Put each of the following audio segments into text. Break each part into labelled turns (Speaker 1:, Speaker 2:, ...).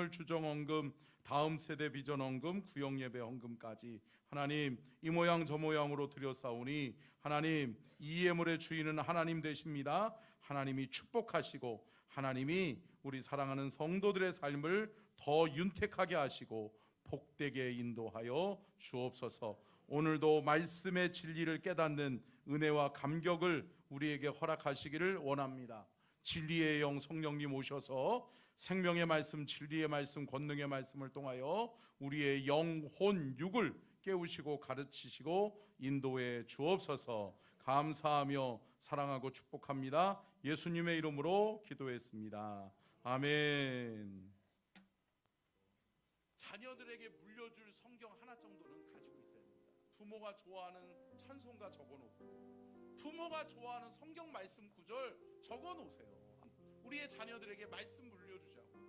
Speaker 1: 재물 주정헌금, 다음 세대 비전 헌금, 구역예배 헌금까지 하나님 이 모양 저 모양으로 드렸사오니 하나님 이 예물의 주인은 하나님 되십니다. 하나님이 축복하시고 하나님이 우리 사랑하는 성도들의 삶을 더 윤택하게 하시고 복되게 인도하여 주옵소서. 오늘도 말씀의 진리를 깨닫는 은혜와 감격을 우리에게 허락하시기를 원합니다. 진리의 영 성령님 오셔서 생명의 말씀, 진리의 말씀, 권능의 말씀을 통하여 우리의 영혼 육을 깨우시고 가르치시고 인도해 주옵소서. 감사하며 사랑하고 축복합니다. 예수님의 이름으로 기도했습니다. 아멘. 자녀들에게 물려줄 성경 하나 정도는 가지고 있어야 됩니다. 부모가 좋아하는 찬송가 적어놓고, 부모가 좋아하는 성경 말씀 구절 적어놓으세요. 우리의 자녀들에게 말씀 물려주자고.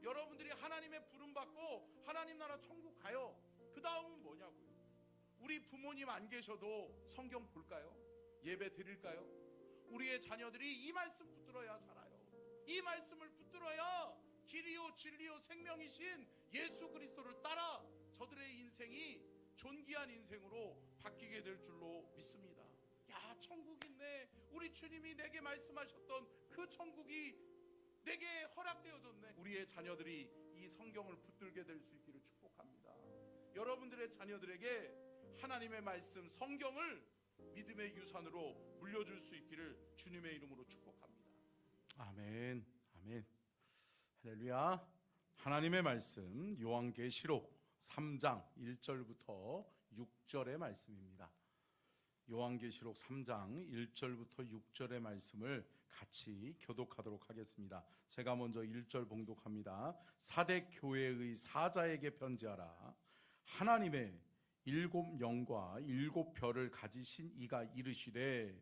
Speaker 1: 여러분들이 하나님의 부름 받고 하나님 나라 천국 가요. 그 다음은 뭐냐고요? 우리 부모님 안 계셔도 성경 볼까요? 예배 드릴까요? 우리의 자녀들이 이 말씀 붙들어야 살아요. 이 말씀을 붙들어야 길이요 진리요 생명이신 예수 그리스도를 따라 저들의 인생이 존귀한 인생으로 바뀌게 될 줄로 믿습니다. 야, 천국 있네. 우리 주님이 내게 말씀하셨던 그 천국이 내게 허락되어졌네. 우리의 자녀들이 이 성경을 붙들게 될 수 있기를 축복합니다. 여러분들의 자녀들에게 하나님의 말씀 성경을 믿음의 유산으로 물려줄 수 있기를 주님의 이름으로 축복합니다. 아멘. 아멘. 할렐루야. 하나님의 말씀 요한계시록 3장 1절부터 6절의 말씀입니다. 요한계시록 3장 1절부터 6절의 말씀을 같이 교독하도록 하겠습니다. 제가 먼저 1절 봉독합니다. 사대 교회의 사자에게 편지하라. 하나님의 7 영과 7 별을 가지신 이가 이르시되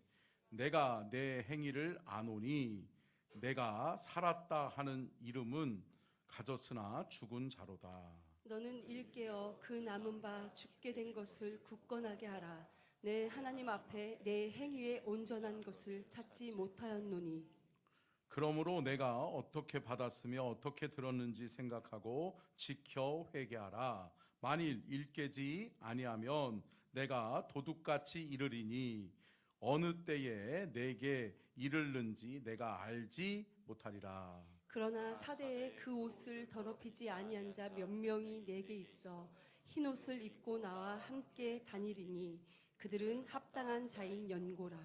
Speaker 1: 내가 내 행위를 아노니 내가 살았다 하는 이름은 가졌으나 죽은 자로다.
Speaker 2: 너는 일깨어 그 남은 바 죽게 된 것을 굳건하게 하라. 내 하나님 앞에 내 행위에 온전한 것을 찾지 못하였노니.
Speaker 1: 그러므로 내가 어떻게 받았으며 어떻게 들었는지 생각하고 지켜 회개하라. 만일 일깨지 아니하면 내가 도둑같이 이르리니 어느 때에 내게 이르는지 내가 알지 못하리라.
Speaker 2: 그러나 사대에 그 옷을 더럽히지 아니한 자 몇 명이 내게 있어 흰 옷을 입고 나와 함께 다니리니 그들은 합당한 자인 연고라.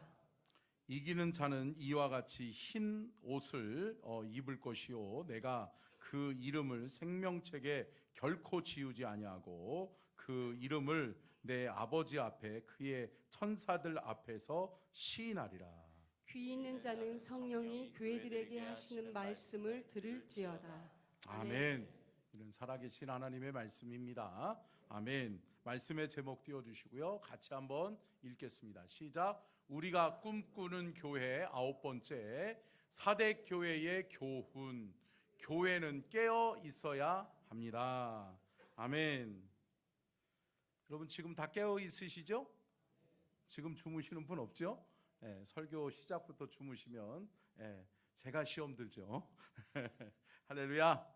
Speaker 1: 이기는 자는 이와 같이 흰 옷을 입을 것이요 내가 그 이름을 생명책에 결코 지우지 아니하고 그 이름을 내 아버지 앞에 그의 천사들 앞에서 시인하리라.
Speaker 2: 귀 있는 자는 성령이 교회들에게 하시는 말씀을 들을지어다.
Speaker 1: 아멘. 이런 살아계신 하나님의 말씀입니다. 아멘. 말씀의 제목 띄워주시고요. 같이 한번 읽겠습니다. 시작. 우리가 꿈꾸는 교회 9번째 사대 교회의 교훈. 교회는 깨어 있어야 합니다. 아멘. 여러분 지금 다 깨어 있으시죠? 지금 주무시는 분 없죠? 설교 시작부터 주무시면 제가 시험 들죠. 할렐루야.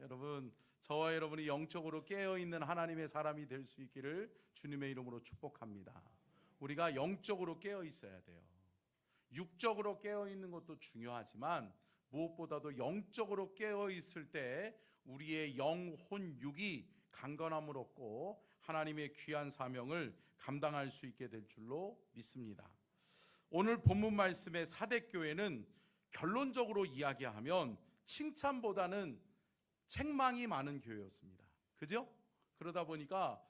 Speaker 1: 여러분 저와 여러분이 영적으로 깨어있는 하나님의 사람이 될 수 있기를 주님의 이름으로 축복합니다. 우리가 영적으로 깨어 있어야 돼요. 육적으로 깨어 있는 것도 중요하지만 무엇보다도 영적으로 깨어 있을 때 우리의 영혼 육이 강건함을 얻고 하나님의 귀한 사명을 감당할 수 있게 될 줄로 믿습니다. 오늘 본문 말씀의 사대교회는 결론적으로 이야기하면 칭찬보다는 책망이 많은 교회였습니다. 그죠? 그러다 보니까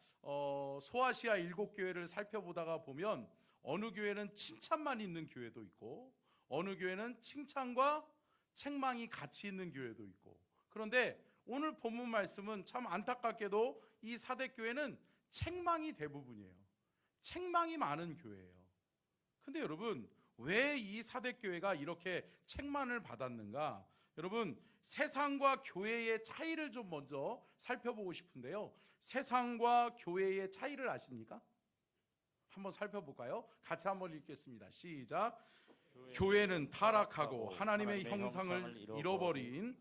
Speaker 1: 소아시아 7교회를 살펴보다가 보면 어느 교회는 칭찬만 있는 교회도 있고 어느 교회는 칭찬과 책망이 같이 있는 교회도 있고, 그런데 오늘 본문 말씀은 참 안타깝게도 이 사대교회는 책망이 대부분이에요. 책망이 많은 교회예요. 근데 여러분 왜 이 사대교회가 이렇게 책망을 받았는가? 여러분 세상과 교회의 차이를 좀 먼저 살펴보고 싶은데요. 세상과 교회의 차이를 아십니까? 한번 살펴볼까요? 같이 한번 읽겠습니다. 시작. 교회는 타락하고 하나님의 형상을 잃어버린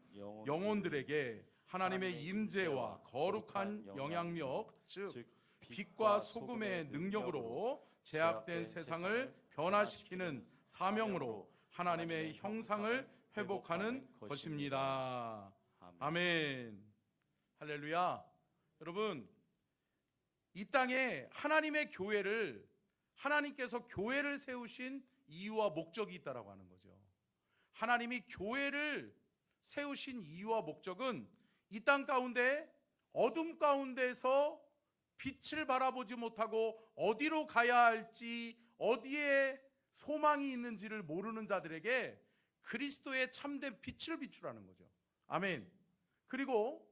Speaker 1: 영혼들에게 하나님의 임재와 거룩한 영향력, 즉 빛과 소금의 능력으로 제약된 세상을 변화시키는 사명으로 하나님의 형상을 회복하는 것입니다. 아멘. 할렐루야. 여러분, 이 땅에 하나님의 교회를, 하나님께서 교회를 세우신 이유와 목적이 있다라고 하는 거죠. 하나님이 교회를 세우신 이유와 목적은 이 땅 가운데 어둠 가운데서 빛을 바라보지 못하고 어디로 가야 할지, 어디에 소망이 있는지를 모르는 자들에게 그리스도의 참된 빛을 비추라는 거죠. 아멘. 그리고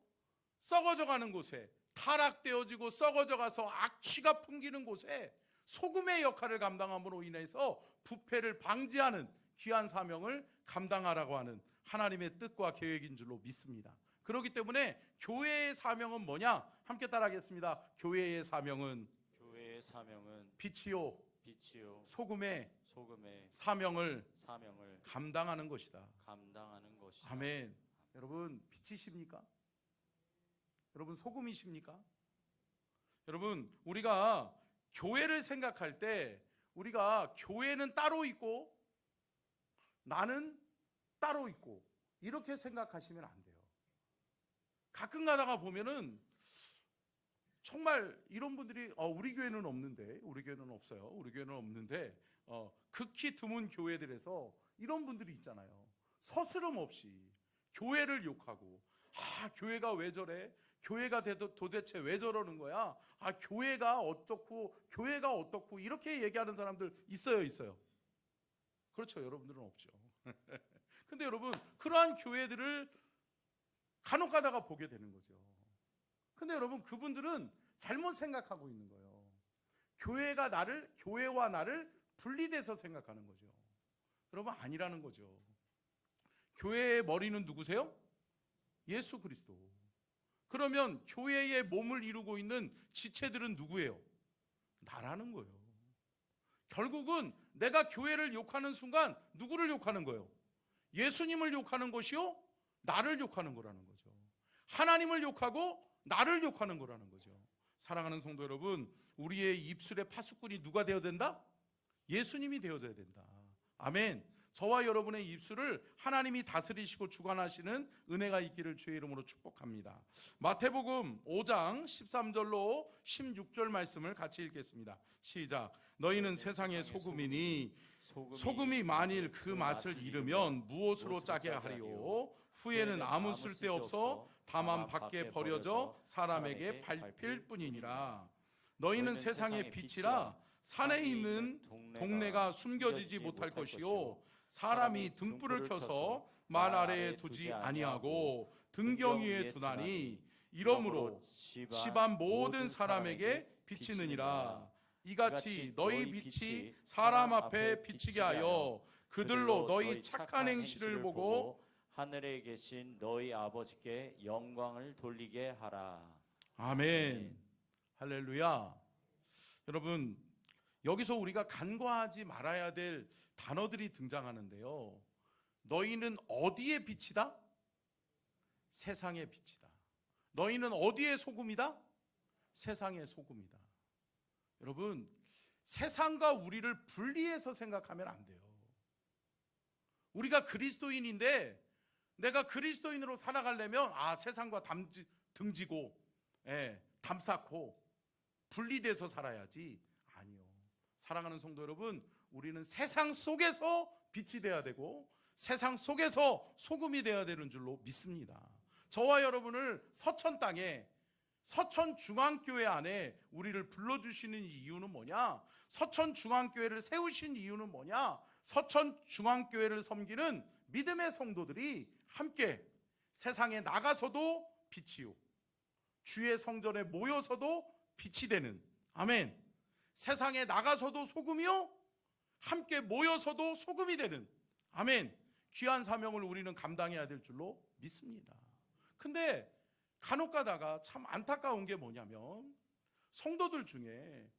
Speaker 1: 썩어져 가는 곳에, 타락되어지고 썩어져 가서 악취가 풍기는 곳에 소금의 역할을 감당함으로 인해서 부패를 방지하는 귀한 사명을 감당하라고 하는 하나님의 뜻과 계획인 줄로 믿습니다. 그렇기 때문에 교회의 사명은 뭐냐? 함께 따라하겠습니다. 교회의 사명은 빛이요 소금의 사명을 감당하는 것이다. 아멘. 여러분, 빛이십니까? 여러분, 소금이십니까? 여러분, 우리가 교회를 생각할 때 우리가 교회는 따로 있고 나는 따로 있고 이렇게 생각하시면 안 돼요. 가끔 가다가 보면은 정말 이런 분들이 우리 교회는 없는데, 우리 교회는 없어요. 우리 교회는 없는데 극히 드문 교회들에서 이런 분들이 있잖아요. 서스럼 없이 교회를 욕하고, 교회가 왜 저래? 교회가 도대체 왜 저러는 거야? 교회가 어떻고 이렇게 얘기하는 사람들 있어요. 그렇죠. 여러분들은 없죠. 근데 여러분, 그러한 교회들을 간혹 가다가 보게 되는 거죠. 근데 여러분, 그분들은 잘못 생각하고 있는 거예요. 교회와 나를 분리돼서 생각하는 거죠. 여러분, 아니라는 거죠. 교회의 머리는 누구세요? 예수 그리스도. 그러면 교회의 몸을 이루고 있는 지체들은 누구예요? 나라는 거예요. 결국은 내가 교회를 욕하는 순간 누구를 욕하는 거예요? 예수님을 욕하는 것이요? 나를 욕하는 거라는 거죠. 하나님을 욕하고 나를 욕하는 거라는 거죠. 사랑하는 성도 여러분, 우리의 입술의 파수꾼이 누가 되어야 된다? 예수님이 되어져야 된다. 아멘. 저와 여러분의 입술을 하나님이 다스리시고 주관하시는 은혜가 있기를 주의 이름으로 축복합니다. 마태복음 5장 13절로 16절 말씀을 같이 읽겠습니다. 시작. 너희는 세상의 소금이니 소금이 만일 그 맛을 잃으면 무엇으로 짜게 하리요? 후에는 아무 쓸데없어 다만 밖에 버려져 사람에게 밟힐 뿐이니라. 너희는 세상의 빛이라. 산에 있는 동네가 숨겨지지 못할 것이요, 사람이 등불을 켜서 말 아래에 두지 아니하고 등경 위에 두나니 이러므로 집안 모든 사람에게 비치느니라. 이같이 너희 빛이 사람 앞에 비치게 하여 그들로 너희 착한 행실을 보고
Speaker 3: 하늘에 계신 너희 아버지께 영광을 돌리게 하라.
Speaker 1: 아멘. 할렐루야. 여러분, 여기서 우리가 간과하지 말아야 될 단어들이 등장하는데요. 너희는 어디에 빛이다? 세상의 빛이다. 너희는 어디에 소금이다? 세상의 소금이다. 여러분, 세상과 우리를 분리해서 생각하면 안 돼요. 우리가 그리스도인인데 내가 그리스도인으로 살아가려면 세상과 등지고 담 쌓고 분리돼서 살아야지. 아니요. 사랑하는 성도 여러분, 우리는 세상 속에서 빛이 돼야 되고 세상 속에서 소금이 돼야 되는 줄로 믿습니다. 저와 여러분을 서천 땅에, 서천중앙교회 안에 우리를 불러주시는 이유는 뭐냐? 서천중앙교회를 세우신 이유는 뭐냐? 서천중앙교회를 섬기는 믿음의 성도들이 함께 세상에 나가서도 빛이요, 주의 성전에 모여서도 빛이 되는, 아멘, 세상에 나가서도 소금이요, 함께 모여서도 소금이 되는, 아멘, 귀한 사명을 우리는 감당해야 될 줄로 믿습니다. 근데 간혹 가다가 참 안타까운 게 뭐냐면 성도들 중에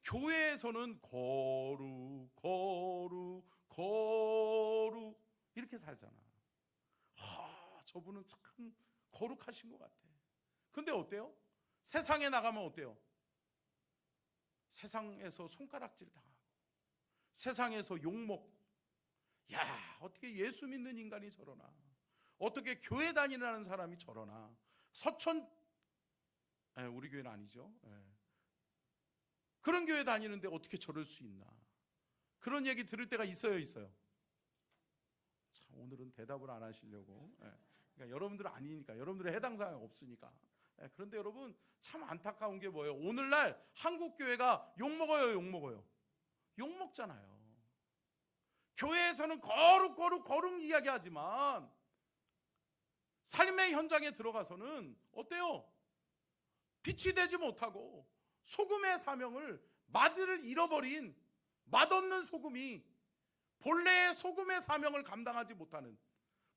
Speaker 1: 교회에서는 거룩 이렇게 살잖아. 저분은 참 거룩하신 것 같아. 근데 어때요? 세상에 나가면 어때요? 세상에서 손가락질 당하고, 세상에서 욕먹고, 야, 어떻게 예수 믿는 인간이 저러나, 어떻게 교회 다니는 사람이 저러나, 우리 교회는 아니죠. 그런 교회 다니는데 어떻게 저럴 수 있나, 그런 얘기 들을 때가 있어요? 참, 오늘은 대답을 안 하시려고. 그러니까 여러분들은 아니니까, 여러분들의 해당 사항이 없으니까. 그런데 여러분, 참 안타까운 게 뭐예요? 오늘날 한국 교회가 욕먹어요? 욕먹잖아요. 교회에서는 거룩 이야기하지만 삶의 현장에 들어가서는 어때요? 빛이 되지 못하고 소금의 사명을, 맛을 잃어버린 맛없는 소금이 본래의 소금의 사명을 감당하지 못하는,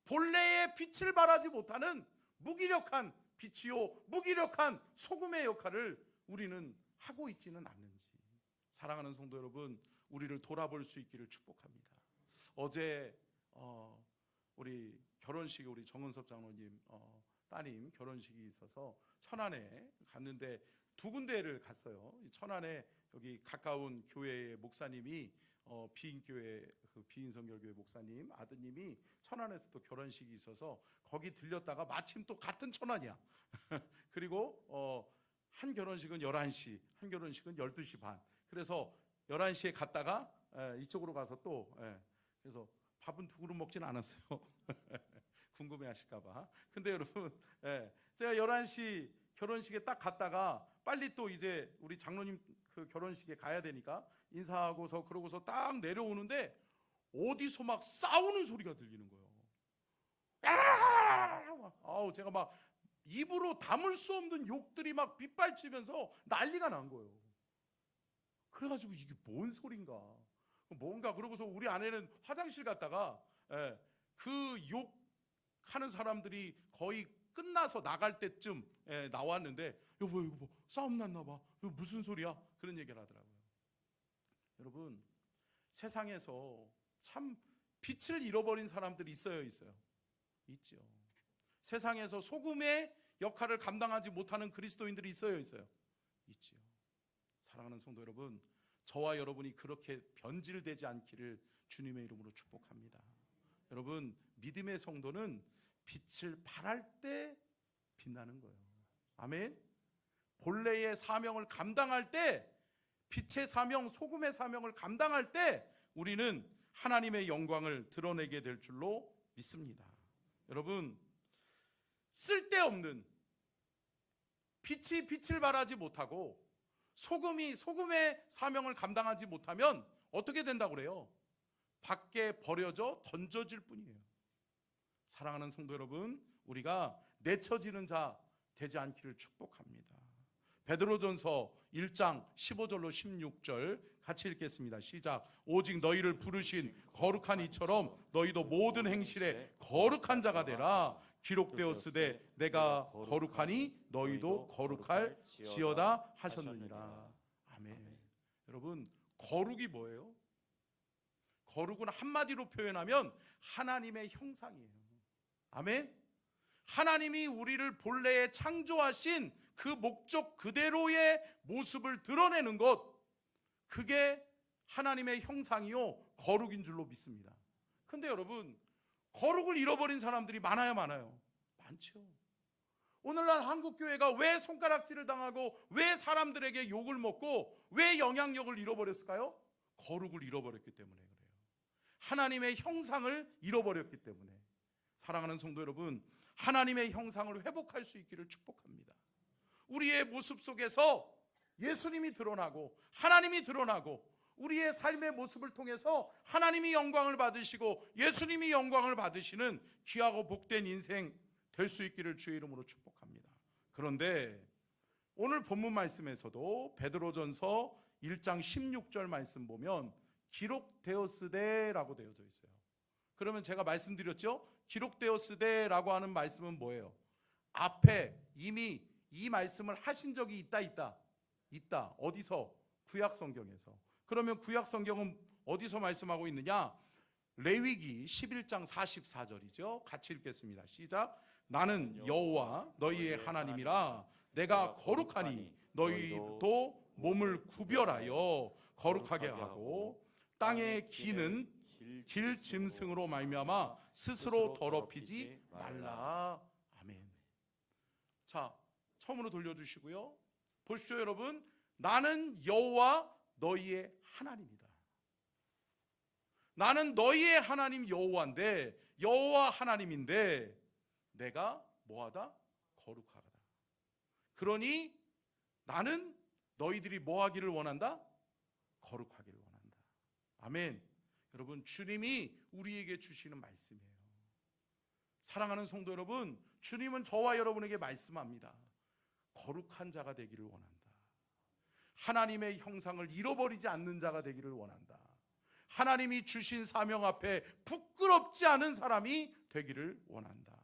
Speaker 1: 본래의 빛을 발하지 못하는 무기력한 빛이요, 무기력한 소금의 역할을 우리는 하고 있지는 않는지. 사랑하는 성도 여러분, 우리를 돌아볼 수 있기를 축복합니다. 어제 우리 결혼식에, 우리 정은섭 장로님 따님 결혼식이 있어서 천안에 갔는데 두 군데를 갔어요. 천안에 여기 가까운 교회의 목사님이 비인교회, 그 비인성결교회 목사님 아드님이 천안에서 또 결혼식이 있어서 거기 들렸다가 마침 또 같은 천안이야. 그리고 한 결혼식은 11시, 한 결혼식은 12시 반. 그래서 11시에 갔다가 이쪽으로 가서 또 그래서 밥은 두 그릇 먹진 않았어요. 궁금해 하실까봐. 근데 여러분, 제가 11시 결혼식에 딱 갔다가 빨리 또 이제 우리 장로님 그 결혼식에 가야 되니까 인사하고서 그러고서 딱 내려오는데 어디서 막 싸우는 소리가 들리는 거예요. 아우, 제가 막 입으로 담을 수 없는 욕들이 막 빗발치면서 난리가 난 거예요. 그래가지고 이게 뭔 소린가, 뭔가. 그러고서 우리 아내는 화장실 갔다가 그 욕하는 사람들이 거의 끝나서 나갈 때쯤 나왔는데, 여보 이거 뭐 싸움 났나 봐, 이거 무슨 소리야, 그런 얘기를 하더라고요. 여러분, 세상에서 참 빛을 잃어버린 사람들이 있어요? 있죠. 세상에서 소금의 역할을 감당하지 못하는 그리스도인들이 있어요? 있지요. 사랑하는 성도 여러분, 저와 여러분이 그렇게 변질되지 않기를 주님의 이름으로 축복합니다. 여러분, 믿음의 성도는 빛을 발할 때 빛나는 거예요. 아멘. 본래의 사명을 감당할 때, 빛의 사명, 소금의 사명을 감당할 때 우리는 하나님의 영광을 드러내게 될 줄로 믿습니다. 여러분, 쓸데없는 빛이 빛을 발하지 못하고 소금이 소금의 사명을 감당하지 못하면 어떻게 된다고 그래요? 밖에 버려져 던져질 뿐이에요. 사랑하는 성도 여러분, 우리가 내쳐지는 자 되지 않기를 축복합니다. 베드로전서 1장 15절로 16절 같이 읽겠습니다. 시작. 오직 너희를 부르신 거룩한 이처럼 너희도 모든 행실에 거룩한 자가 되라. 기록되었으되 내가 거룩하니 너희도 거룩할지어다 하셨느니라. 아멘. 여러분, 거룩이 뭐예요? 거룩은 한마디로 표현하면 하나님의 형상이에요. 아멘. 하나님이 우리를 본래에 창조하신 그 목적 그대로의 모습을 드러내는 것, 그게 하나님의 형상이요 거룩인 줄로 믿습니다. 근데 여러분, 거룩을 잃어버린 사람들이 많아요? 많죠. 오늘날 한국교회가 왜 손가락질을 당하고 왜 사람들에게 욕을 먹고 왜 영향력을 잃어버렸을까요? 거룩을 잃어버렸기 때문에 그래요. 하나님의 형상을 잃어버렸기 때문에. 사랑하는 성도 여러분, 하나님의 형상을 회복할 수 있기를 축복합니다. 우리의 모습 속에서 예수님이 드러나고 하나님이 드러나고 우리의 삶의 모습을 통해서 하나님이 영광을 받으시고 예수님이 영광을 받으시는 귀하고 복된 인생 될 수 있기를 주의 이름으로 축복합니다. 그런데 오늘 본문 말씀에서도 베드로전서 1장 16절 말씀 보면 기록되었으되라고 되어져 있어요. 그러면 제가 말씀드렸죠? 기록되었으되라고 하는 말씀은 뭐예요? 앞에 이미 이 말씀을 하신 적이 있다. 어디서? 구약 성경에서. 그러면 구약 성경은 어디서 말씀하고 있느냐? 레위기 11장 44절이죠. 같이 읽겠습니다. 시작. 나는 여호와 너희의 하나님이라. 내가 거룩하니 너희도 몸을 구별하여 거룩하게 하고 땅의 기는 길 짐승으로 말미암아 스스로 더럽히지 말라. 아멘. 자, 처음으로 돌려주시고요. 보십시오, 여러분. 나는 여호와 너희의 하나님이다. 나는 너희의 하나님 여호와인데, 여호와 하나님인데 내가 뭐하다? 거룩하다. 그러니 나는 너희들이 뭐하기를 원한다? 거룩하기를 원한다. 아멘. 여러분, 주님이 우리에게 주시는 말씀이에요. 사랑하는 성도 여러분, 주님은 저와 여러분에게 말씀합니다. 거룩한 자가 되기를 원한다. 하나님의 형상을 잃어버리지 않는 자가 되기를 원한다. 하나님이 주신 사명 앞에 부끄럽지 않은 사람이 되기를 원한다.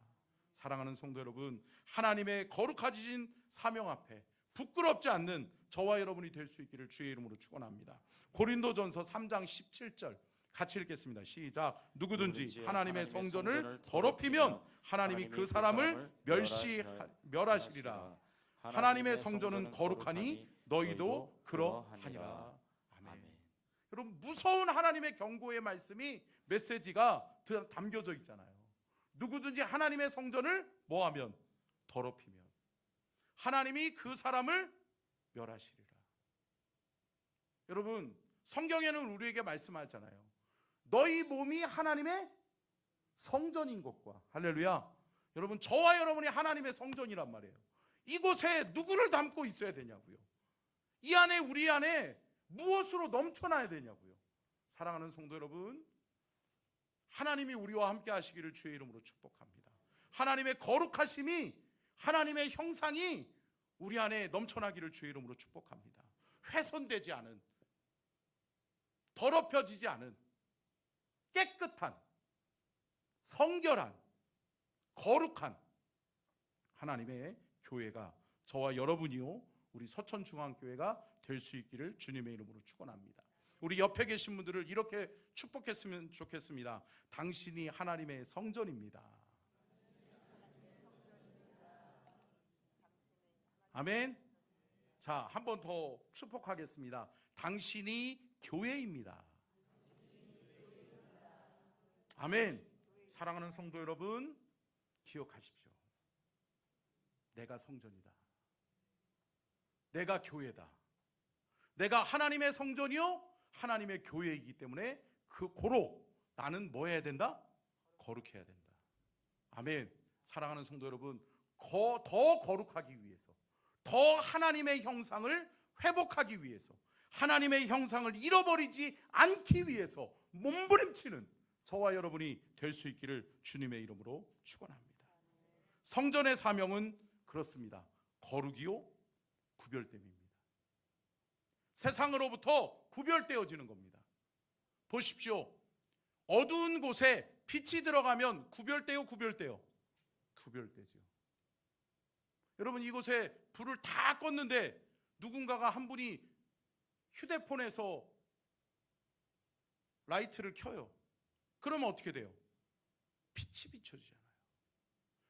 Speaker 1: 사랑하는 성도 여러분, 하나님의 거룩하신 사명 앞에 부끄럽지 않는 저와 여러분이 될 수 있기를 주의 이름으로 축원합니다. 고린도전서 3장 17절 같이 읽겠습니다. 시작. 누구든지 하나님의 성전을 더럽히면 하나님이 그 사람을 멸하시리라. 하나님의 성전은 거룩하니 너희도 그러하니라. 아멘. 여러분, 무서운 하나님의 경고의 말씀이, 메시지가 담겨져 있잖아요. 누구든지 하나님의 성전을 뭐하면? 더럽히면 하나님이 그 사람을 멸하시리라. 여러분, 성경에는 우리에게 말씀하잖아요. 너희 몸이 하나님의 성전인 것과, 할렐루야. 여러분, 저와 여러분이 하나님의 성전이란 말이에요. 이곳에 누구를 담고 있어야 되냐고요? 이 안에, 우리 안에 무엇으로 넘쳐나야 되냐고요? 사랑하는 성도 여러분, 하나님이 우리와 함께 하시기를 주의 이름으로 축복합니다. 하나님의 거룩하심이, 하나님의 형상이 우리 안에 넘쳐나기를 주의 이름으로 축복합니다. 훼손되지 않은, 더럽혀지지 않은, 깨끗한, 성결한, 거룩한 하나님의 교회가, 저와 여러분이요, 우리 서천중앙교회가 될 수 있기를 주님의 이름으로 축원합니다. 우리 옆에 계신 분들을 이렇게 축복했으면 좋겠습니다. 당신이 하나님의 성전입니다. 아멘. 자, 한 번 더 축복하겠습니다. 당신이 교회입니다. 아멘. 사랑하는 성도 여러분, 기억하십시오. 내가 성전이다. 내가 교회다. 내가 하나님의 성전이요, 하나님의 교회이기 때문에 고로 나는 뭐 해야 된다? 거룩해야 된다. 아멘. 사랑하는 성도 여러분, 더 거룩하기 위해서, 더 하나님의 형상을 회복하기 위해서, 하나님의 형상을 잃어버리지 않기 위해서 몸부림치는 저와 여러분이 될 수 있기를 주님의 이름으로 축원합니다. 성전의 사명은 그렇습니다. 거룩이요, 구별됨입니다. 세상으로부터 구별되어지는 겁니다. 보십시오. 어두운 곳에 빛이 들어가면 구별돼요, 구별돼요? 구별되죠. 여러분, 이곳에 불을 다 껐는데 누군가가 한 분이 휴대폰에서 라이트를 켜요. 그러면 어떻게 돼요? 빛이 비춰지잖아요.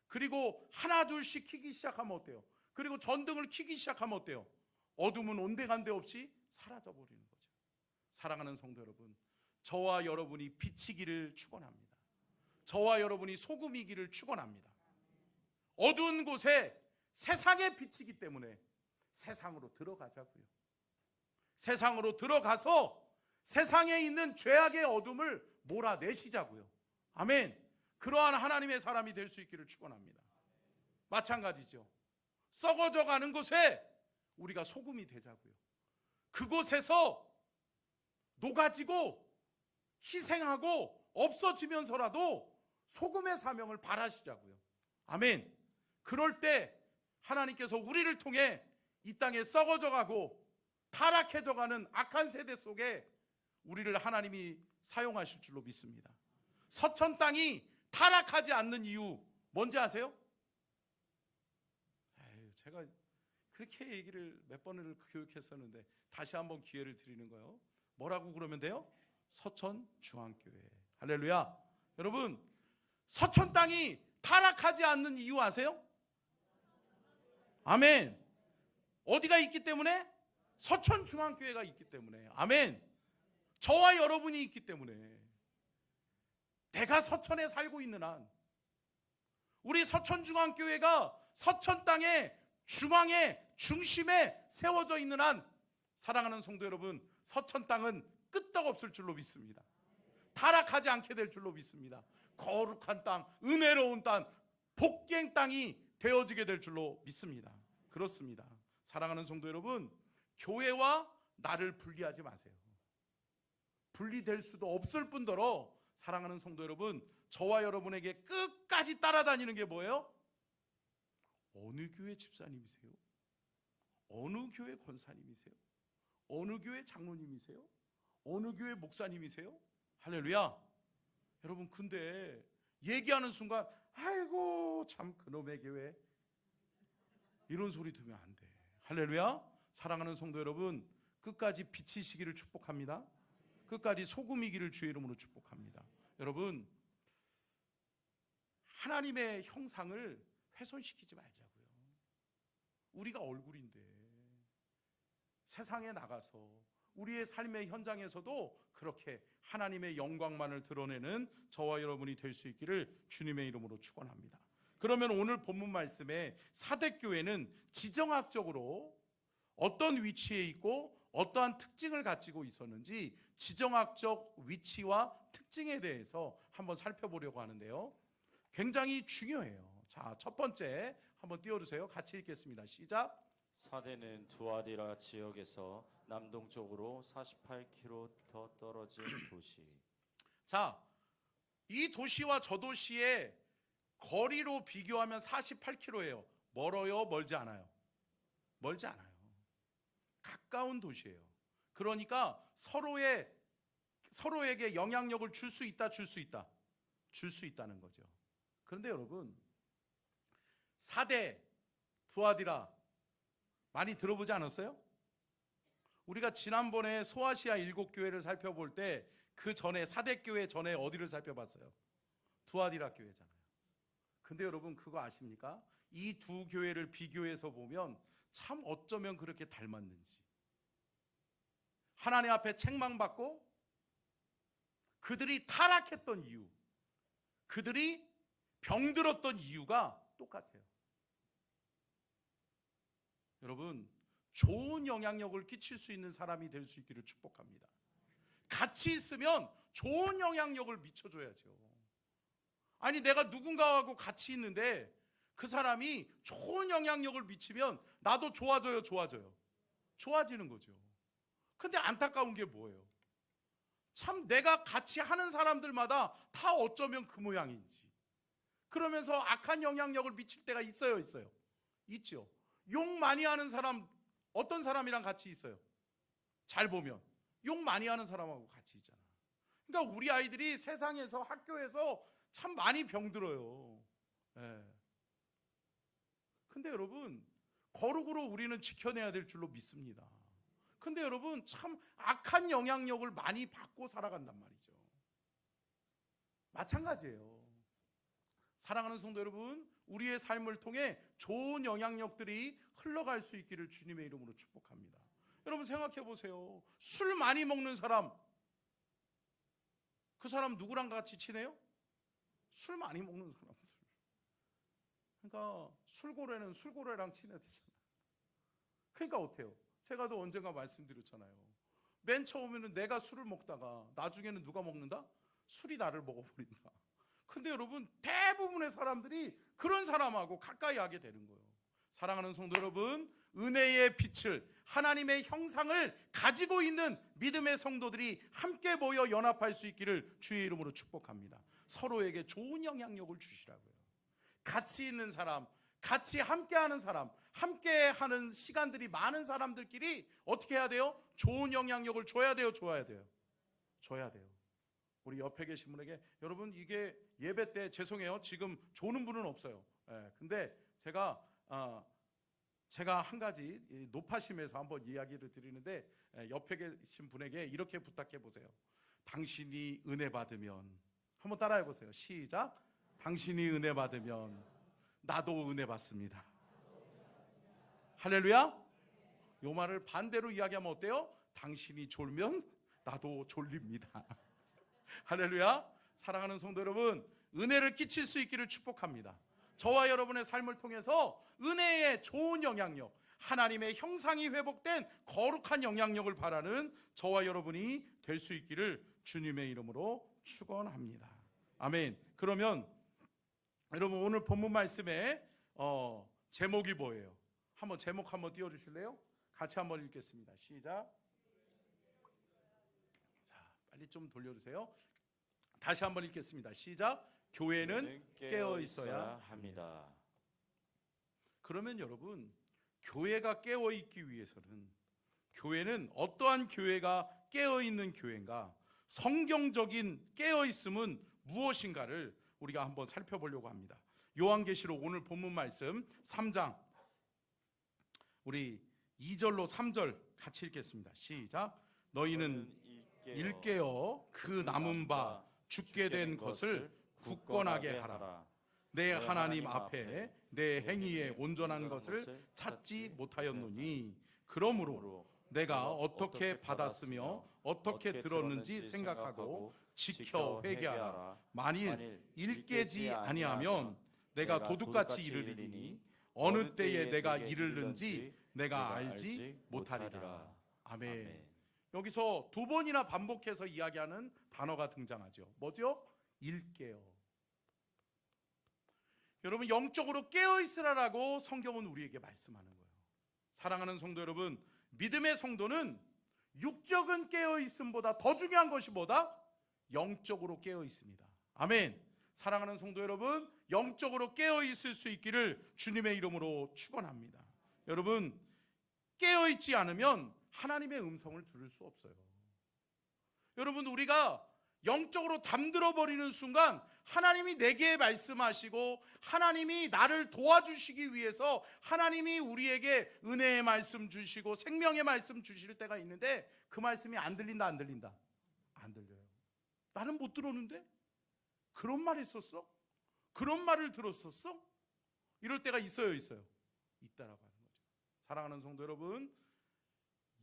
Speaker 1: 그리고 하나 둘씩 켜기 시작하면 어때요? 그리고 전등을 켜기 시작하면 어때요? 어둠은 온데간데 없이 사라져버리는 거죠. 사랑하는 성도 여러분, 저와 여러분이 빛이기를 축원합니다. 저와 여러분이 소금이기를 축원합니다. 어두운 곳에 세상의 빛이기 때문에 세상으로 들어가자고요. 세상으로 들어가서 세상에 있는 죄악의 어둠을 몰아내시자고요. 아멘. 그러한 하나님의 사람이 될 수 있기를 축원합니다. 마찬가지죠. 썩어져 가는 곳에 우리가 소금이 되자고요. 그곳에서 녹아지고 희생하고 없어지면서라도 소금의 사명을 발하시자고요. 아멘. 그럴 때 하나님께서 우리를 통해 이 땅에 썩어져 가고 타락해져 가는 악한 세대 속에 우리를 하나님이 사용하실 줄로 믿습니다. 서천 땅이 타락하지 않는 이유 뭔지 아세요? 제가 그렇게 얘기를 몇 번을 교육했었는데 다시 한번 기회를 드리는 거예요. 뭐라고 그러면 돼요? 서천 중앙교회. 할렐루야. 여러분, 서천 땅이 타락하지 않는 이유 아세요? 아멘. 어디가 있기 때문에? 서천중앙교회가 있기 때문에. 아멘. 저와 여러분이 있기 때문에. 내가 서천에 살고 있는 한, 우리 서천중앙교회가 서천 땅의 중앙에 중심에 세워져 있는 한, 사랑하는 성도 여러분, 서천 땅은 끄떡없을 줄로 믿습니다. 타락하지 않게 될 줄로 믿습니다. 거룩한 땅, 은혜로운 땅, 복갱 땅이 되어지게 될 줄로 믿습니다. 그렇습니다. 사랑하는 성도 여러분, 교회와 나를 분리하지 마세요. 분리될 수도 없을 뿐더러 사랑하는 성도 여러분, 저와 여러분에게 끝까지 따라다니는 게 뭐예요? 어느 교회 집사님이세요? 어느 교회 권사님이세요? 어느 교회 장로님이세요? 어느 교회 목사님이세요? 할렐루야. 여러분, 근데 얘기하는 순간 아이고 참 그놈의 교회, 이런 소리 들으면 안 돼. 할렐루야. 사랑하는 성도 여러분, 끝까지 비치시기를 축복합니다. 끝까지 소금이기를 주의 이름으로 축복합니다. 여러분, 하나님의 형상을 훼손시키지 말자고요. 우리가 얼굴인데 세상에 나가서 우리의 삶의 현장에서도 그렇게 하나님의 영광만을 드러내는 저와 여러분이 될 수 있기를 주님의 이름으로 축원합니다. 그러면 오늘 본문 말씀에 사대교회는 지정학적으로 어떤 위치에 있고 어떠한 특징을 가지고 있었는지 지정학적 위치와 특징에 대해서 한번 살펴보려고 하는데요. 굉장히 중요해요. 자, 첫 번째 한번 띄워주세요. 같이 읽겠습니다. 시작.
Speaker 3: 사대는 두아디라 지역에서 남동쪽으로 48km 떨어진 도시.
Speaker 1: 자, 이 도시와 저 도시의 거리로 비교하면 48km예요. 멀어요? 멀지 않아요? 멀지 않아요. 가까운 도시예요. 그러니까 서로에게 영향력을 줄 수 있다, 줄 수 있다는 거죠. 그런데 여러분, 사대, 두아디라 많이 들어보지 않았어요? 우리가 지난번에 소아시아 7교회를 살펴볼 때 그 전에 사대교회 전에 어디를 살펴봤어요? 두아디라 교회잖아요. 근데 여러분, 그거 아십니까? 이 두 교회를 비교해서 보면 참 어쩌면 그렇게 닮았는지. 하나님 앞에 책망받고 그들이 타락했던 이유, 그들이 병들었던 이유가 똑같아요. 여러분, 좋은 영향력을 끼칠 수 있는 사람이 될 수 있기를 축복합니다. 같이 있으면 좋은 영향력을 미쳐줘야죠. 아니, 내가 누군가하고 같이 있는데 그 사람이 좋은 영향력을 미치면 나도 좋아져요, 좋아지는 거죠. 근데 안타까운 게 뭐예요? 참 내가 같이 하는 사람들마다 다 어쩌면 그 모양인지, 그러면서 악한 영향력을 미칠 때가 있어요? 있죠. 욕 많이 하는 사람, 어떤 사람이랑 같이 있어요? 잘 보면 욕 많이 하는 사람하고 같이 있잖아. 그러니까 우리 아이들이 세상에서, 학교에서 참 많이 병들어요. 근데 여러분, 거룩으로 우리는 지켜내야 될 줄로 믿습니다. 근데 여러분, 참 악한 영향력을 많이 받고 살아간단 말이죠. 마찬가지예요. 사랑하는 성도 여러분, 우리의 삶을 통해 좋은 영향력들이 흘러갈 수 있기를 주님의 이름으로 축복합니다. 여러분, 생각해 보세요. 술 많이 먹는 사람, 그 사람 누구랑 같이 지내요? 술 많이 먹는 사람들. 그러니까 술고래는 술고래랑 지내야 되잖아요. 그러니까 어때요? 제가 또 언젠가 말씀드렸잖아요. 맨 처음에는 내가 술을 먹다가 나중에는 누가 먹는다? 술이 나를 먹어버린다. 근데 여러분, 대부분의 사람들이 그런 사람하고 가까이 하게 되는 거예요. 사랑하는 성도 여러분, 은혜의 빛을, 하나님의 형상을 가지고 있는 믿음의 성도들이 함께 모여 연합할 수 있기를 주의 이름으로 축복합니다. 서로에게 좋은 영향력을 주시라고요. 같이 있는 사람, 같이 함께하는 사람, 함께하는 시간들이 많은 사람들끼리 어떻게 해야 돼요? 좋은 영향력을 줘야 돼요? 줘야 돼요. 우리 옆에 계신 분에게, 여러분, 이게 예배 때 죄송해요, 지금 조는 분은 없어요. 근데 제가 한 가지 높아심에서 한번 이야기를 드리는데, 옆에 계신 분에게 이렇게 부탁해 보세요. 당신이 은혜 받으면, 한번 따라해 보세요. 시작. 당신이 은혜 받으면 나도 은혜 받습니다. 할렐루야. 요 말을 반대로 이야기하면 어때요? 당신이 졸면 나도 졸립니다. 할렐루야. 사랑하는 성도 여러분, 은혜를 끼칠 수 있기를 축복합니다. 저와 여러분의 삶을 통해서 은혜의 좋은 영향력, 하나님의 형상이 회복된 거룩한 영향력을 바라는 저와 여러분이 될 수 있기를 주님의 이름으로 축원합니다. 아멘. 그러면 여러분, 오늘 본문 말씀의 제목이 뭐예요? 한번 제목 한번 띄워주실래요? 같이 한번 읽겠습니다. 시작. 자, 빨리 좀 돌려주세요. 다시 한번 읽겠습니다. 시작. 교회는 깨어 있어야 합니다. 그러면 여러분, 교회가 깨어 있기 위해서는, 교회는 어떠한 교회가 깨어 있는 교회인가, 성경적인 깨어 있음은 무엇인가를 우리가 한번 살펴보려고 합니다. 요한계시록 오늘 본문 말씀 3장 우리 2절로 3절 같이 읽겠습니다. 시작. 너희는 일깨어 그 남은 바 죽게 된 것을 굳건하게 하라. 내 하나님 앞에 내 행위에 온전한 것을 찾지 못하였노니 그러므로 내가 어떻게 받았으며 어떻게 들었는지 생각하고 지켜 회개하라. 만일 일깨지 아니하면 내가 도둑같이 이르리니 어느 때에 내가 이르는지 내가 알지 못하리라. 아멘. 여기서 두 번이나 반복해서 이야기하는 단어가 등장하죠. 뭐죠? 일깨어. 여러분, 영적으로 깨어 있으라라고 성경은 우리에게 말씀하는 거예요. 사랑하는 성도 여러분, 믿음의 성도는 육적은 깨어 있음보다 더 중요한 것이 뭐다? 영적으로 깨어 있습니다. 아멘. 사랑하는 성도 여러분, 영적으로 깨어 있을 수 있기를 주님의 이름으로 축원합니다. 여러분, 깨어 있지 않으면 하나님의 음성을 들을 수 없어요. 여러분, 우리가 영적으로 잠들어 버리는 순간 하나님이 내게 말씀하시고 하나님이 나를 도와주시기 위해서 하나님이 우리에게 은혜의 말씀 주시고 생명의 말씀 주실 때가 있는데 그 말씀이 안 들린다, 안 들린다? 안 들려요. 나는 못 들었는데? 그런 말 했었어? 그런 말을 들었었어? 이럴 때가 있어요, 있어요? 있다라고 하는 거죠. 사랑하는 성도 여러분,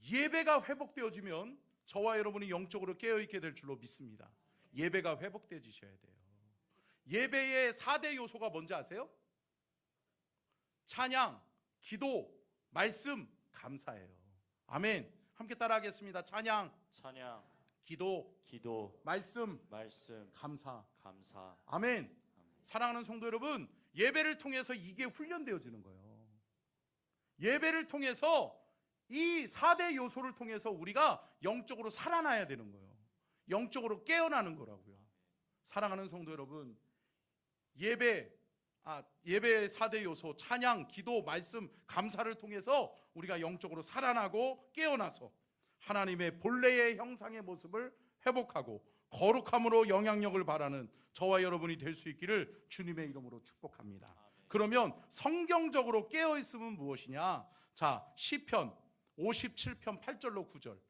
Speaker 1: 예배가 회복되어지면 저와 여러분이 영적으로 깨어있게 될 줄로 믿습니다. 예배가 회복되어지셔야 돼요. 예배의 4대 요소가 뭔지 아세요? 찬양, 기도, 말씀, 감사예요. 아멘. 함께 따라하겠습니다. 찬양, 기도, 말씀, 감사. 아멘. 사랑하는 성도 여러분, 예배를 통해서 이게 훈련되어지는 거예요. 예배를 통해서 이 4대 요소를 통해서 우리가 영적으로 살아나야 되는 거예요. 영적으로 깨어나는 거라고요. 사랑하는 성도 여러분, 예배의 4대 요소, 찬양, 기도, 말씀, 감사를 통해서 우리가 영적으로 살아나고 깨어나서 하나님의 본래의 형상의 모습을 회복하고 거룩함으로 영향력을 바라는 저와 여러분이 될 수 있기를 주님의 이름으로 축복합니다. 그러면 성경적으로 깨어있음은 무엇이냐? 자, 시편 57편 8절로 9절.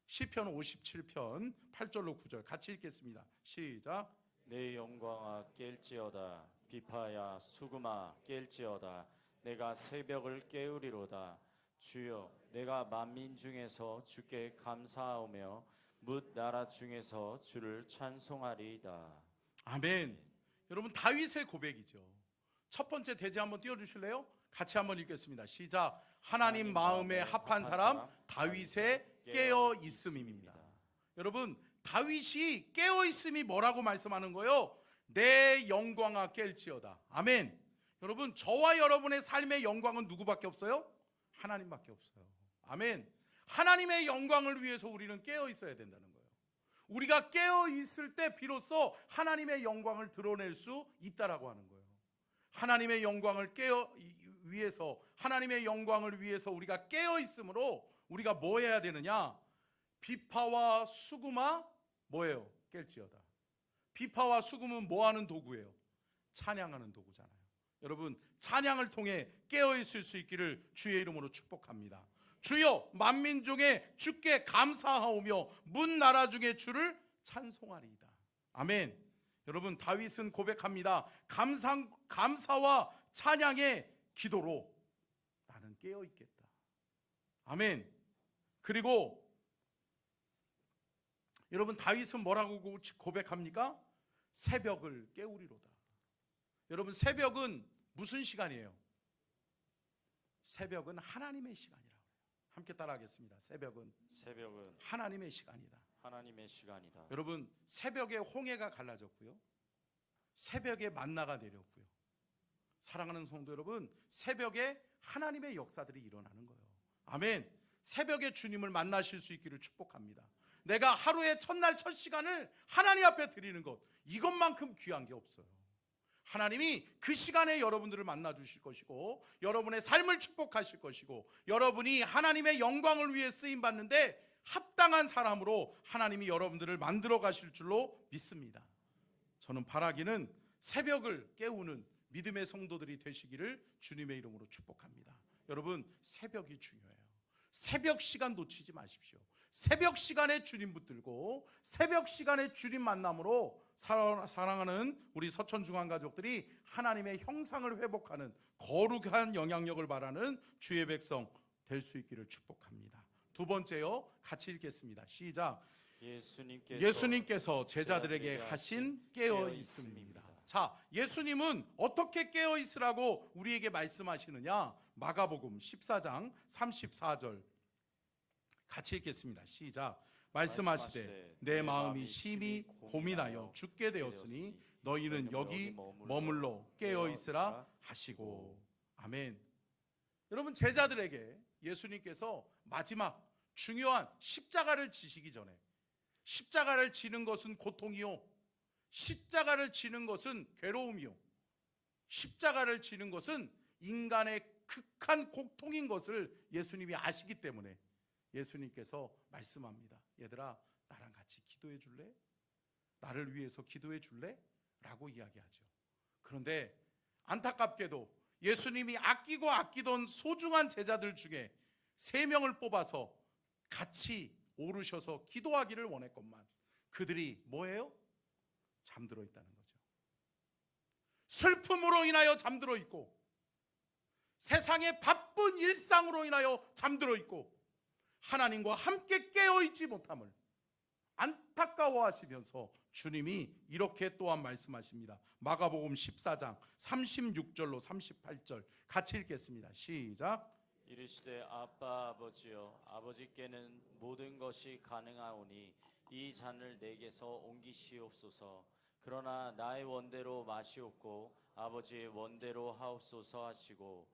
Speaker 1: 시편 57편 8절로 9절 같이 읽겠습니다. 시작.
Speaker 3: 내 영광아 깰지어다. 비파야 수금아 깰지어다. 내가 새벽을 깨우리로다. 주여, 내가 만민 중에서 주께 감사하오며 뭇 나라 중에서 주를 찬송하리이다.
Speaker 1: 아멘. 여러분, 다윗의 고백이죠. 첫 번째 대지 한번 띄워주실래요? 같이 한번 읽겠습니다. 시작. 하나님 마음에 합한 사람 다윗의 깨어 있음입니다. 여러분, 다윗이 깨어 있음이 뭐라고 말씀하는 거예요? 내 영광아 깰지어다. 아멘. 여러분, 저와 여러분의 삶의 영광은 누구밖에 없어요? 하나님밖에 없어요. 아멘. 하나님의 영광을 위해서 우리는 깨어 있어야 된다는 거예요. 우리가 깨어 있을 때 비로소 하나님의 영광을 드러낼 수 있다라고 하는 거예요. 하나님의 영광을 위해서, 하나님의 영광을 위해서 우리가 깨어 있으므로 우리가 뭐 해야 되느냐? 비파와 수금아 뭐예요? 깰지어다. 비파와 수금은 뭐 하는 도구예요? 찬양하는 도구잖아요. 여러분, 찬양을 통해 깨어 있을 수 있기를 주의 이름으로 축복합니다. 주여, 만민 중에 주께 감사하오며 문 나라 중에 주를 찬송하리이다. 아멘. 여러분, 다윗은 고백합니다. 감사와 찬양의 기도로 나는 깨어 있겠다. 아멘. 그리고 여러분, 다윗은 뭐라고 고백합니까? 새벽을 깨우리로다. 여러분, 새벽은 무슨 시간이에요? 새벽은 하나님의 시간이라고 해요. 함께 따라하겠습니다. 새벽은 하나님의 시간이다.
Speaker 3: 하나님의 시간이다.
Speaker 1: 여러분, 새벽에 홍해가 갈라졌고요, 새벽에 만나가 내렸고요. 사랑하는 성도 여러분, 새벽에 하나님의 역사들이 일어나는 거예요. 아멘. 새벽에 주님을 만나실 수 있기를 축복합니다. 내가 하루의 첫날 첫 시간을 하나님 앞에 드리는 것, 이것만큼 귀한 게 없어요. 하나님이 그 시간에 여러분들을 만나 주실 것이고, 여러분의 삶을 축복하실 것이고, 여러분이 하나님의 영광을 위해 쓰임 받는데 합당한 사람으로 하나님이 여러분들을 만들어 가실 줄로 믿습니다. 저는 바라기는 새벽을 깨우는 믿음의 성도들이 되시기를 주님의 이름으로 축복합니다. 여러분, 새벽이 중요해요. 새벽 시간 놓치지 마십시오. 새벽 시간에 주님 붙들고 새벽 시간에 주님 만남으로 사랑하는 우리 서천중앙 가족들이 하나님의 형상을 회복하는 거룩한 영향력을 바라는 주의 백성 될 수 있기를 축복합니다. 두 번째요, 같이 읽겠습니다. 시작. 예수님께서 제자들에게 하신 깨어 있음입니다. 자, 예수님은 어떻게 깨어 있으라고 우리에게 말씀하시느냐? 마가복음 14장 34절 같이 읽겠습니다. 시작. 말씀하시되 내 마음이 심히 고민하여 죽게 되었으니 너희는 여기 머물러 깨어 있으라 하시고. 아멘. 여러분, 제자들에게 예수님께서 마지막 중요한 십자가를 지시기 전에, 십자가를 지는 것은 고통이요, 십자가를 지는 것은 괴로움이요, 십자가를 지는 것은 인간의 극한 고통인 것을 예수님이 아시기 때문에 예수님께서 말씀합니다. 얘들아, 나랑 같이 기도해 줄래? 나를 위해서 기도해 줄래? 라고 이야기하죠. 그런데 안타깝게도 예수님이 아끼고 아끼던 소중한 제자들 중에 3명을 뽑아서 같이 오르셔서 기도하기를 원했건만 그들이 뭐예요? 잠들어 있다는 거죠. 슬픔으로 인하여 잠들어 있고, 세상의 바쁜 일상으로 인하여 잠들어 있고, 하나님과 함께 깨어있지 못함을 안타까워하시면서 주님이 이렇게 또한 말씀하십니다. 마가복음 14장 36절로 38절 같이 읽겠습니다. 시작.
Speaker 3: 이르시되 아빠 아버지여, 아버지께는 모든 것이 가능하오니 이 잔을 내게서 옮기시옵소서. 그러나 나의 원대로 마시옵고 아버지의 원대로 하옵소서 하시고,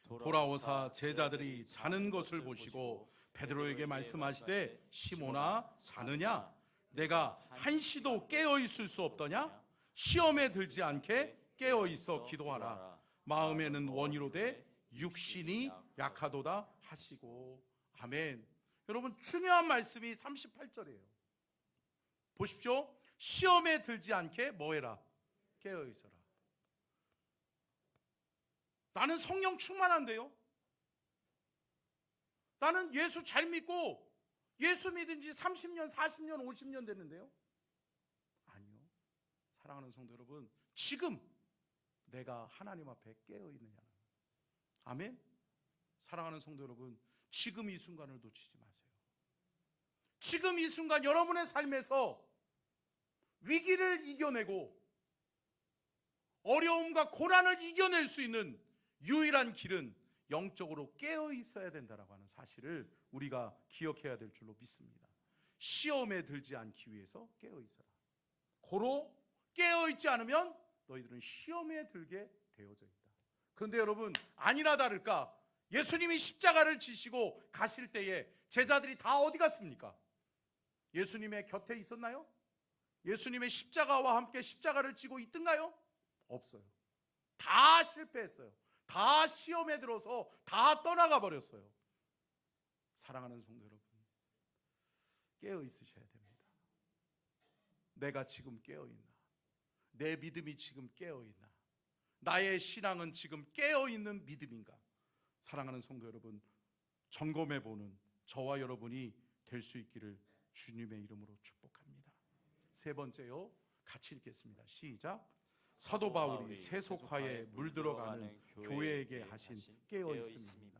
Speaker 1: 돌아오사 제자들이 자는 것을 보시고 베드로에게 말씀하시되 시몬아, 자느냐? 내가 한시도 깨어 있을 수 없더냐? 시험에 들지 않게 깨어 있어 기도하라. 마음에는 원이로되 육신이 약하도다 하시고. 아멘. 여러분, 중요한 말씀이 38절이에요. 보십시오. 시험에 들지 않게 뭐해라? 깨어 있어라. 나는 성령 충만한데요, 나는 예수 잘 믿고 예수 믿은 지 30년, 40년, 50년 됐는데요. 아니요. 사랑하는 성도 여러분, 지금 내가 하나님 앞에 깨어있느냐. 아멘. 사랑하는 성도 여러분, 지금 이 순간을 놓치지 마세요. 지금 이 순간 여러분의 삶에서 위기를 이겨내고 어려움과 고난을 이겨낼 수 있는 유일한 길은 영적으로 깨어 있어야 된다라고 하는 사실을 우리가 기억해야 될 줄로 믿습니다. 시험에 들지 않기 위해서 깨어 있어라. 고로 깨어 있지 않으면 너희들은 시험에 들게 되어져 있다. 그런데 여러분, 아니나 다를까 예수님이 십자가를 지시고 가실 때에 제자들이 다 어디 갔습니까? 예수님의 곁에 있었나요? 예수님의 십자가와 함께 십자가를 지고 있던가요? 없어요. 다 실패했어요. 다 시험에 들어서 다 떠나가 버렸어요. 사랑하는 성도 여러분, 깨어 있으셔야 됩니다. 내가 지금 깨어 있나? 내 믿음이 지금 깨어 있나? 나의 신앙은 지금 깨어 있는 믿음인가? 사랑하는 성도 여러분, 점검해 보는 저와 여러분이 될 수 있기를 주님의 이름으로 축복합니다. 세 번째요, 같이 읽겠습니다. 시작. 사도 바울이 세속화에 물들어가는 교회에게 하신 깨어 있습니다.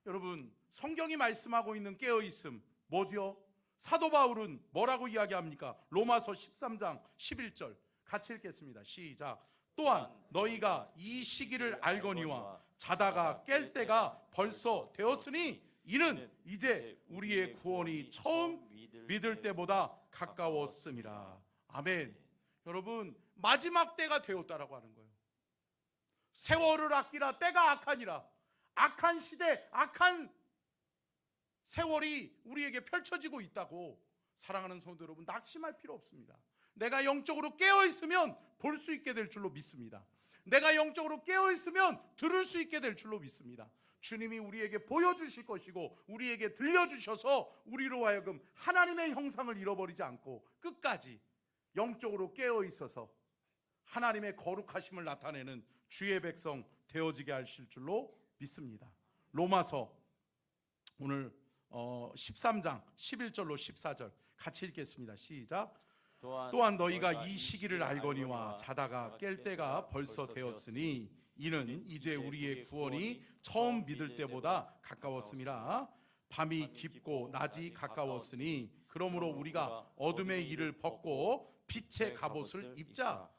Speaker 1: 여러분, 성경이 말씀하고 있는 깨어 있음 뭐죠? 사도 바울은 뭐라고 이야기합니까? 로마서 13장 11절 같이 읽겠습니다. 시작. 또한 너희가 이 시기를 알거니와 자다가 깰 때가 벌써 되었으니 이는 이제 우리의 구원이 처음 믿을 때보다 가까웠음이라. 아멘. 여러분, 마지막 때가 되었다라고 하는 거예요. 세월을 아끼라 때가 악하니라. 악한 시대, 악한 세월이 우리에게 펼쳐지고 있다고. 사랑하는 성도 여러분, 낙심할 필요 없습니다. 내가 영적으로 깨어 있으면 볼 수 있게 될 줄로 믿습니다. 내가 영적으로 깨어 있으면 들을 수 있게 될 줄로 믿습니다. 주님이 우리에게 보여주실 것이고 우리에게 들려주셔서 우리로 하여금 하나님의 형상을 잃어버리지 않고 끝까지 영적으로 깨어 있어서 하나님의 거룩하심을 나타내는 주의 백성 되어지게 하실 줄로 믿습니다. 로마서 오늘 13장 11절로 14절 같이 읽겠습니다. 시작. 또한 너희가 이 시기를 알거니와 자다가 깰 때가 벌써 되었으니 이는 이제 우리의 구원이 처음 믿을 때보다 가까웠음이라. 밤이 깊고 낮이 가까웠으니 그러므로 우리가 어둠의 일을 벗고 빛의 갑옷을 입자.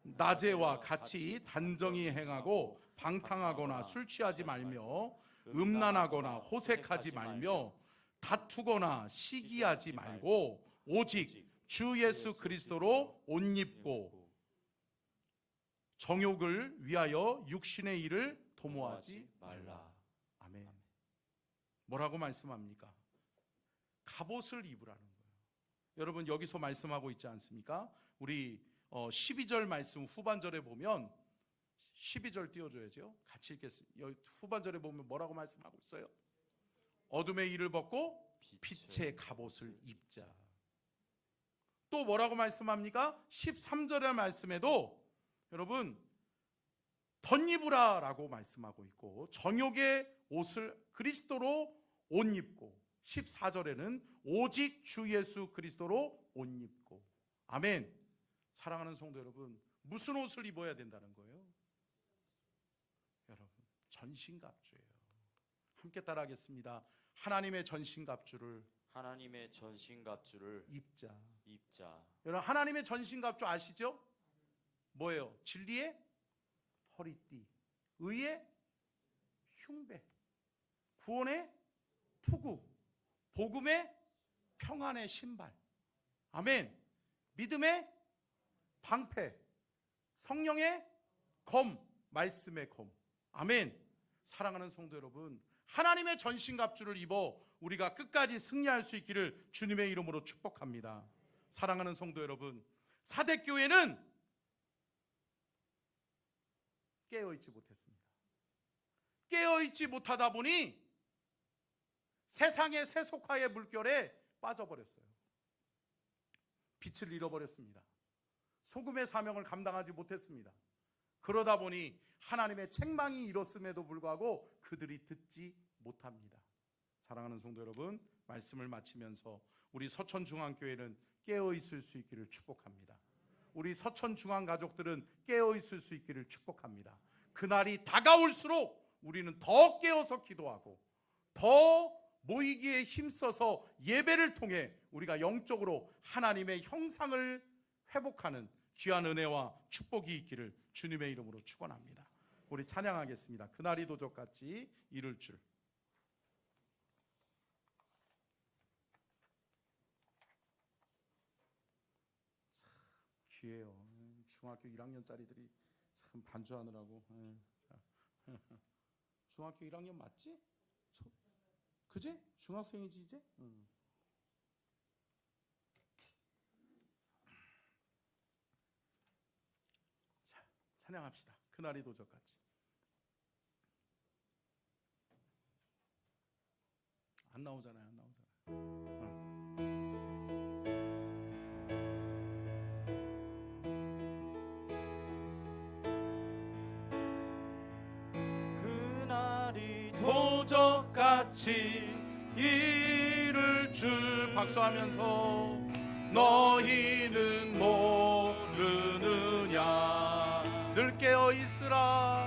Speaker 1: 낮에와 같이 단정히 행하고 방탕하거나 술 취하지 말며 음란하거나 호색하지 말며 다투거나 시기하지 말고 오직 주 예수 그리스도로 옷 입고 정욕을 위하여 육신의 일을 도모하지 말라. 아멘. 뭐라고 말씀합니까? 갑옷을 입으라는 거예요. 여러분, 여기서 말씀하고 있지 않습니까? 우리 12절 말씀 후반절에 보면 12절 띄워줘야죠. 같이 읽겠습니다. 후반절에 보면 뭐라고 말씀하고 있어요? 어둠의 일을 벗고 빛의 갑옷을 입자. 또 뭐라고 말씀합니까? 13절의 말씀에도 여러분 덧입으라 라고 말씀하고 있고 정욕의 옷을 그리스도로 옷 입고 14절에는 오직 주 예수 그리스도로 옷 입고. 아멘. 사랑하는 성도 여러분, 무슨 옷을 입어야 된다는 거예요? 여러분, 전신갑주예요. 함께 따라하겠습니다. 하나님의 전신갑주를 입자. 여러분, 하나님의 전신갑주 아시죠? 뭐예요? 진리의 허리띠, 의의 흉배, 구원의 투구, 복음의 평안의 신발. 아멘. 믿음의 방패, 성령의 검, 말씀의 검. 아멘. 사랑하는 성도 여러분, 하나님의 전신갑주를 입어 우리가 끝까지 승리할 수 있기를 주님의 이름으로 축복합니다. 사랑하는 성도 여러분, 사대교회는 깨어있지 못했습니다. 깨어있지 못하다 보니 세상의 세속화의 물결에 빠져버렸어요. 빛을 잃어버렸습니다. 소금의 사명을 감당하지 못했습니다. 그러다 보니 하나님의 책망이 일었음에도 불구하고 그들이 듣지 못합니다. 사랑하는 성도 여러분, 말씀을 마치면서 우리 서천중앙교회는 깨어있을 수 있기를 축복합니다. 우리 서천중앙 가족들은 깨어있을 수 있기를 축복합니다. 그날이 다가올수록 우리는 더 깨어서 기도하고 더 모이기에 힘써서 예배를 통해 우리가 영적으로 하나님의 형상을 회복하는 귀한 은혜와 축복이 있기를 주님의 이름으로 축원합니다. 우리 찬양하겠습니다. 그날이 도적같이 이룰 줄. 참 귀해요. 중학교 1학년짜리들이 참 반주하느라고. 중학교 1학년 맞지? 그지? 중학생이지 이제? 자, 찬양합시다. 그날이 도적같이. 안 나오잖아요. 안 나오잖아요.
Speaker 3: 그날이
Speaker 1: 도적같이 이를 줄 박수하면서 너희는 못 모르느냐. 늘 깨어 있으라.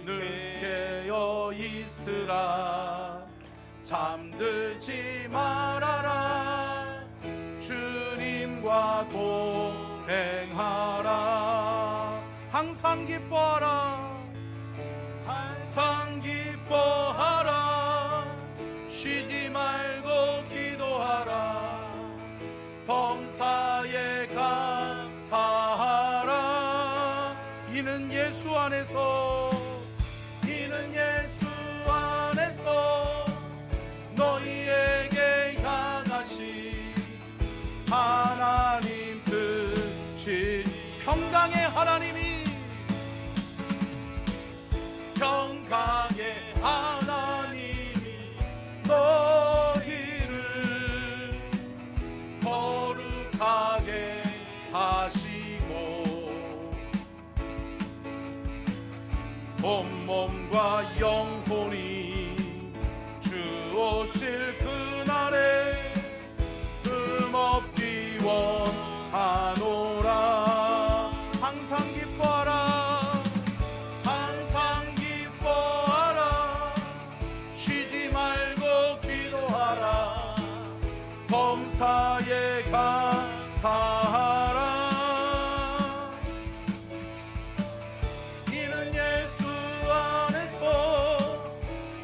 Speaker 1: 늘 깨어 있으라. 잠들지 말아라. 주님과 동행하라. 항상 기뻐하라. 항상 기뻐하라. 쉬지 말고 기도하라. 범사에 감사하라. 이는 예수 안에서, 이는 예수 안에서 너희에게 향하신 하나님 뜻이, 평강의 하나님이, 평강의 하나님이 너희를 거룩하게 하시고 온몸과 영혼이 주 오실 그날에 흠없기 원하노라. 항상 기뻐하라. 항상 기뻐하라. 쉬지 말고 기도하라. 범사에 감사하라. 이는 예수 안에서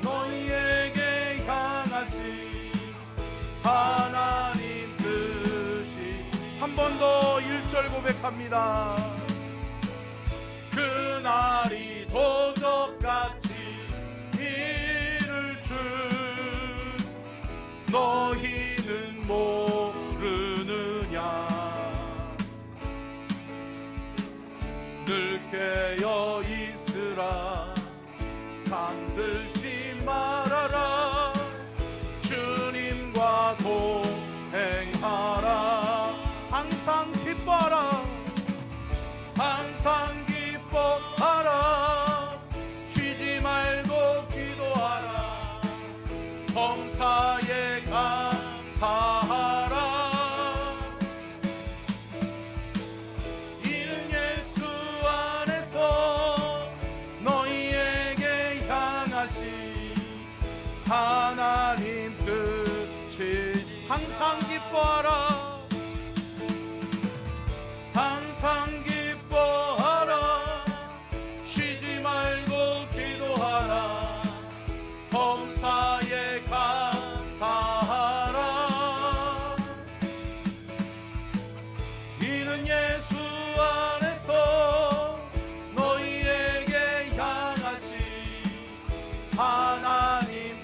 Speaker 1: 너희에게 향하신 하나님 뜻이. 한 번 더 1절 고백합니다. 그날이 도적같이 이를 줄 너희는 모르느냐. 늘 깨어 있으라. 잠들지 말아라. 주님과 동행하라. 항상 기뻐하라. 항상 기뻐하라. 쉬지 말고 기도하라. 범사에 감사하라. 이는 예수 안에서 너희에게 향하신 하나님 뜻이. 항상 기뻐하라. 항상 기뻐하라. 쉬지 말고 기도하라. 범사에 감사하라. 이는 예수 안에서 너희에게 향하신 하나님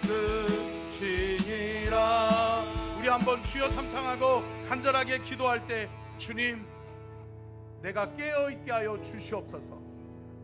Speaker 1: 뜻이니라. 우리 한번 주여 삼창하고 간절하게 기도할 때, 주님, 내가 깨어있게 하여 주시옵소서.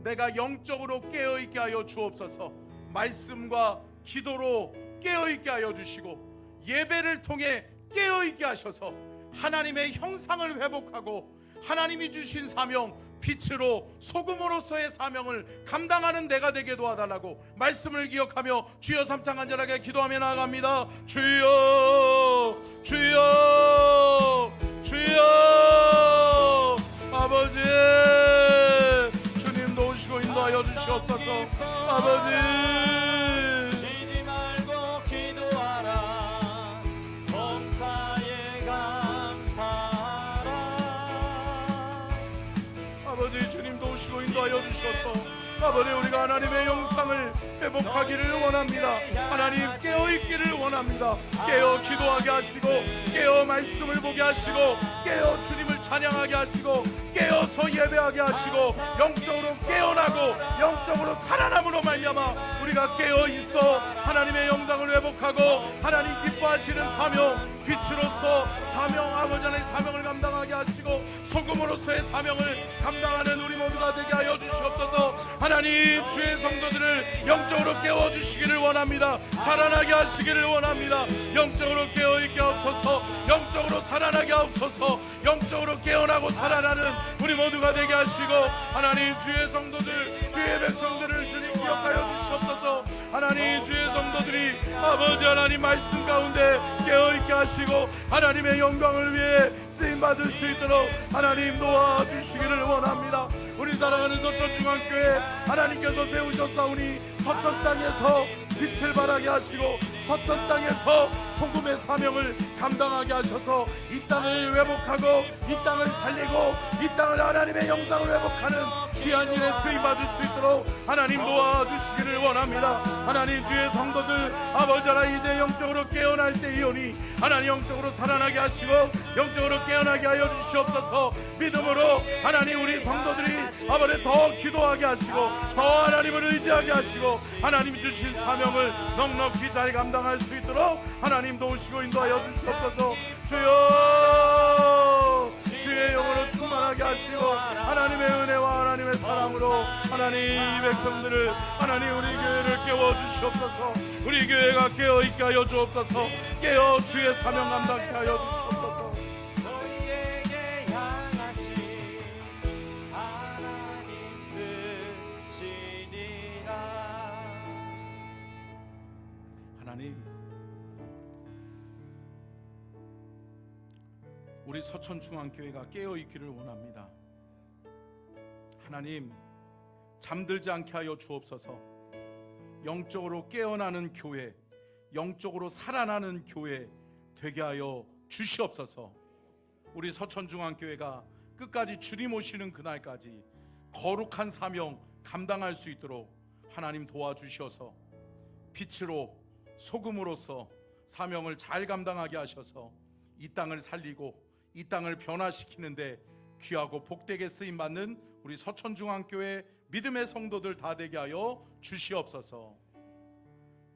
Speaker 1: 내가 영적으로 깨어있게 하여 주옵소서. 말씀과 기도로 깨어있게 하여 주시고 예배를 통해 깨어있게 하셔서 하나님의 형상을 회복하고 하나님이 주신 사명, 빛으로 소금으로서의 사명을 감당하는 내가 되게 도와달라고 말씀을 기억하며 주여 삼창 간절하게 기도하며 나아갑니다. 주여, 주여, 주여. 아버지, 주님도 오시고 인도하여 주시옵소서. 아버지,
Speaker 3: 쉬지 말고 기도하라. 범사에 감사하라.
Speaker 1: 아버지, 주님도 오시고 인도하여 주셔서 아버지, 우리가 하나님의 영상을 회복하기를 원합니다. 하나님, 깨어있기를 원합니다. 깨어 기도하게 하시고, 깨어 말씀을 보게 하시고, 깨어 주님을 찬양하게 하시고, 깨어서 예배하게 하시고, 영적으로 깨어나고 영적으로 살아남으로 말미암아 우리가 깨어있어 하나님의 영상을 회복하고 하나님 기뻐하시는 사명, 빛으로서 사명, 아버지 하나님의 사명을 감당하게 하시고 소금으로서의 사명을 감당하는 우리 모두가 되게 하여 주시옵소서. 하나님, 주의 성도들을 영적으로 깨워주시기를 원합니다. 살아나게 하시기를 원합니다. 영적으로 깨어있게 하옵소서. 영적으로 살아나게 하옵소서. 영적으로 깨어나고 살아나는 우리 모두가 되게 하시고, 하나님, 주의 성도들, 주의 백성들을 주님 기억하여 주시옵소서. 하나님, 주의 성도들이 아버지 하나님 말씀 가운데 깨어있게 하시고 하나님의 영광을 위해 쓰임받을 수 있도록 하나님 도와주시기를 원합니다. 우리 사랑하는 서천중앙교회 하나님께서 세우셨사오니 서천 땅에서 빛을 발하게 하시고 서천 땅에서 소금의 사명을 감당하게 하셔서 이 땅을 회복하고 이 땅을 살리고 이 땅을 하나님의 영광을 회복하는 귀한 일에 쓰임받을 수 있도록 하나님 도와주시기를 원합니다. 하나님 주의 성도들 아버지 하나님 이제 영적으로 깨어날 때이오니 하나님 영적으로 살아나게 하시고 영적으로 깨어나게 하여 주시옵소서. 믿음으로 하나님 우리 성도들이 아버지 더 기도하게 하시고 더 하나님을 의지하게 하시고 하나님 주신 사명을 넉넉히 잘 감당할 수 있도록 하나님 도우시고 인도하여 주시옵소서. 주여 주의 영으로 충만하게 하시고 하나님의 은혜와 하나님의 사랑으로 하나님 이 백성들을 하나님 우리 교회를 깨워주시옵소서. 우리 교회가 깨어있게 하여 주옵소서. 깨어 주의 사명 감당케 하여 주시옵소서.
Speaker 3: 너희에게 향하신 하나님 뜻이니라.
Speaker 1: 하나님 우리 서천중앙교회가 깨어있기를 원합니다. 하나님 잠들지 않게 하여 주옵소서. 영적으로 깨어나는 교회, 영적으로 살아나는 교회 되게 하여 주시옵소서. 우리 서천중앙교회가 끝까지 주님 오시는 그날까지 거룩한 사명 감당할 수 있도록 하나님 도와주셔서 빛으로 소금으로서 사명을 잘 감당하게 하셔서 이 땅을 살리고 이 땅을 변화시키는데 귀하고 복되게 쓰임받는 우리 서천중앙교회 믿음의 성도들 다 되게 하여 주시옵소서.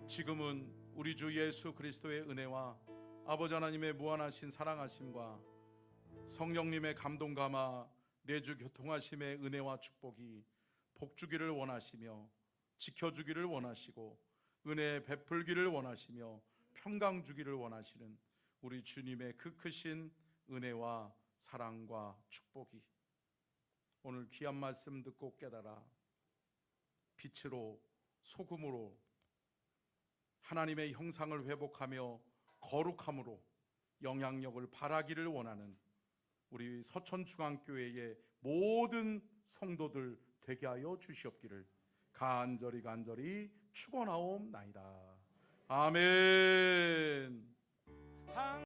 Speaker 1: 지금은 우리 주 예수 그리스도의 은혜와 아버지 하나님의 무한하신 사랑하심과 성령님의 감동 감화 내주 교통하심의 은혜와 축복이 복주기를 원하시며 지켜주기를 원하시고 은혜 베풀기를 원하시며 평강 주기를 원하시는 우리 주님의 그 크신 은혜와 사랑과 축복이 오늘 귀한 말씀 듣고 깨달아 빛으로 소금으로 하나님의 형상을 회복하며 거룩함으로 영향력을 발하기를 원하는 우리 서천중앙교회의 모든 성도들 되게 하여 주시옵기를 간절히 축원하옵나이다. 아멘.